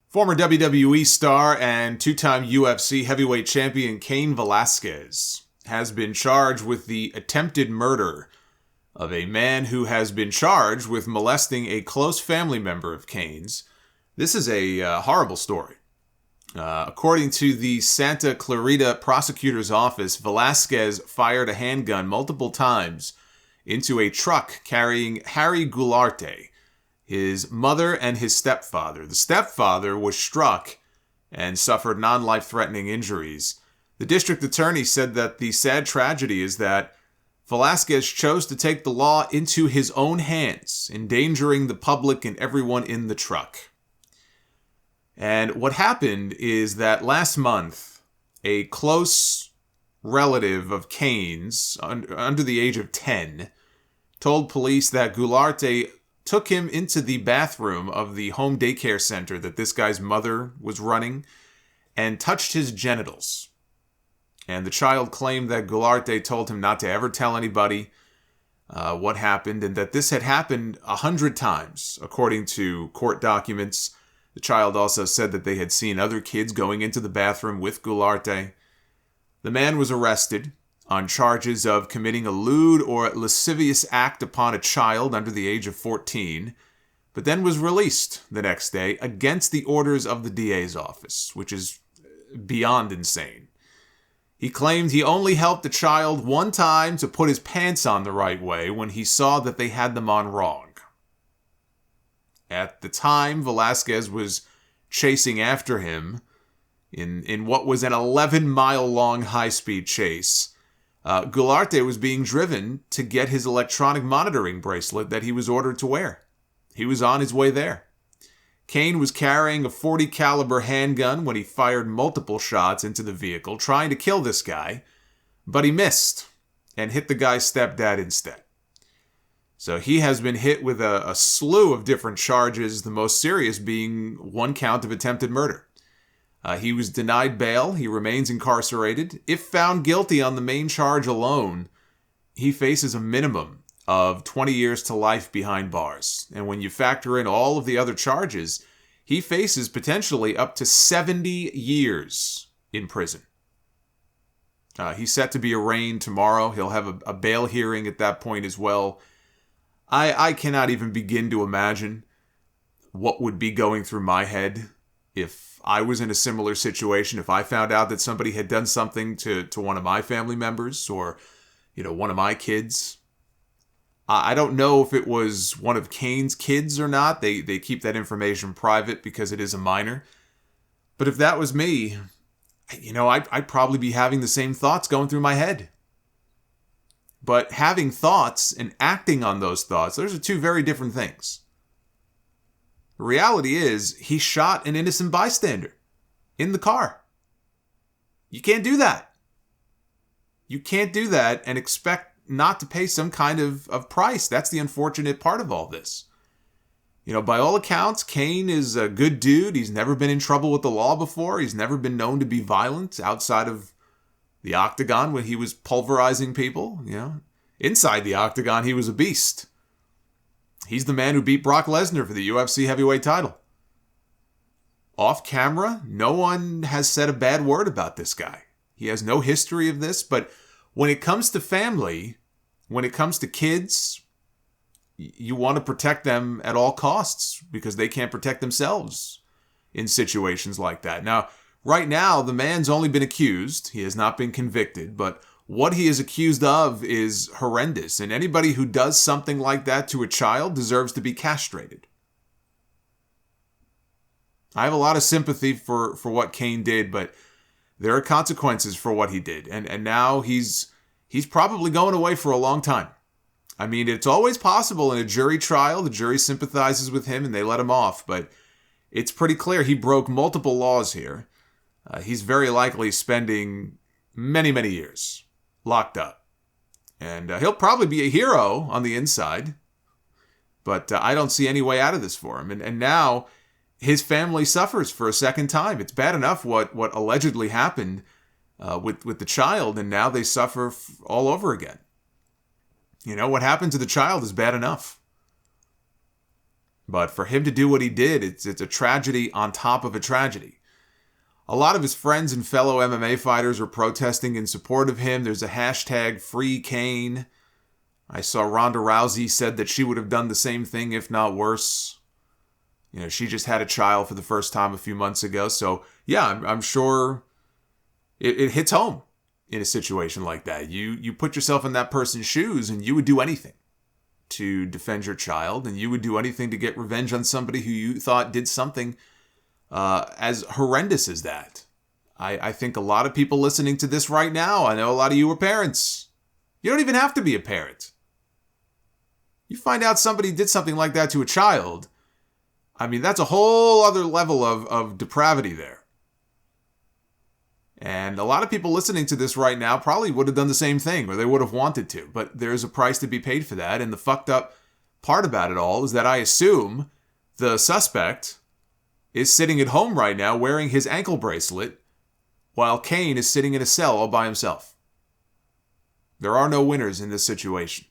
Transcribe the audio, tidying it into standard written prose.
Former WWE star and two-time UFC heavyweight champion Cain Velasquez has been charged with the attempted murder of a man who has been charged with molesting a close family member of Cain's. This is a horrible story. According to the Santa Clarita prosecutor's office, Velasquez fired a handgun multiple times into a truck carrying Harry Goularte, his mother and his stepfather. The stepfather was struck and suffered non-life-threatening injuries. The district attorney said that the sad tragedy is that Velasquez chose to take the law into his own hands, endangering the public and everyone in the truck. And what happened is that last month, a close relative of Cain's, under the age of 10, told police that Goularte took him into the bathroom of the home daycare center that this guy's mother was running and touched his genitals. And the child claimed that Goularte told him not to ever tell anybody what happened, and that this had happened 100 times, according to court documents. The child also said that they had seen other kids going into the bathroom with Goularte. The man was arrested on charges of committing a lewd or lascivious act upon a child under the age of 14, but then was released the next day against the orders of the DA's office, which is beyond insane. He claimed he only helped the child one time to put his pants on the right way when he saw that they had them on wrong. At the time, Velasquez was chasing after him in what was an 11-mile-long high-speed chase. Goularte was being driven to get his electronic monitoring bracelet that he was ordered to wear. He was on his way there. Cain was carrying a .40 caliber handgun when he fired multiple shots into the vehicle, trying to kill this guy, but he missed and hit the guy's stepdad instead. So he has been hit with a slew of different charges, the most serious being one count of attempted murder. He was denied bail. He remains incarcerated. If found guilty on the main charge alone, he faces a minimum of 20 years to life behind bars. And when you factor in all of the other charges, he faces potentially up to 70 years in prison. He's set to be arraigned tomorrow. He'll have a bail hearing at that point as well. I cannot even begin to imagine what would be going through my head if I was in a similar situation, if I found out that somebody had done something to one of my family members or, one of my kids. I don't know if it was one of Cain's kids or not. They keep that information private because it is a minor. But if that was me, I'd probably be having the same thoughts going through my head. But having thoughts and acting on those thoughts, those are two very different things. The reality is, he shot an innocent bystander in the car. You can't do that. You can't do that and expect not to pay some kind of price. That's the unfortunate part of all this. By all accounts, Cain is a good dude. He's never been in trouble with the law before. He's never been known to be violent outside of the octagon when he was pulverizing people. Inside the octagon, he was a beast. He's the man who beat Brock Lesnar for the UFC heavyweight title. Off camera, no one has said a bad word about this guy. He has no history of this, but when it comes to family, when it comes to kids, you want to protect them at all costs because they can't protect themselves in situations like that. Now, right now, the man's only been accused. He has not been convicted, but what he is accused of is horrendous, and anybody who does something like that to a child deserves to be castrated. I have a lot of sympathy for what Cain did, but there are consequences for what he did, and now he's probably going away for a long time. I mean, it's always possible in a jury trial, the jury sympathizes with him and they let him off, but it's pretty clear he broke multiple laws here. He's very likely spending many, many years locked up. And he'll probably be a hero on the inside. But I don't see any way out of this for him. And now his family suffers for a second time. It's bad enough what allegedly happened with the child, and now they suffer all over again. What happened to the child is bad enough. But for him to do what he did, it's a tragedy on top of a tragedy. A lot of his friends and fellow MMA fighters are protesting in support of him. There's a hashtag Free Cain. I saw Ronda Rousey said that she would have done the same thing, if not worse. You know, she just had a child for the first time a few months ago. So, yeah, I'm sure it hits home in a situation like that. You put yourself in that person's shoes and you would do anything to defend your child, and you would do anything to get revenge on somebody who you thought did something as horrendous as that. I think a lot of people listening to this right now, I know a lot of you are parents. You don't even have to be a parent. You find out somebody did something like that to a child, I mean, that's a whole other level of depravity there. And a lot of people listening to this right now probably would have done the same thing, or they would have wanted to, but there's a price to be paid for that. And the fucked up part about it all is that I assume the suspect is sitting at home right now wearing his ankle bracelet while Cain is sitting in a cell all by himself. There are no winners in this situation.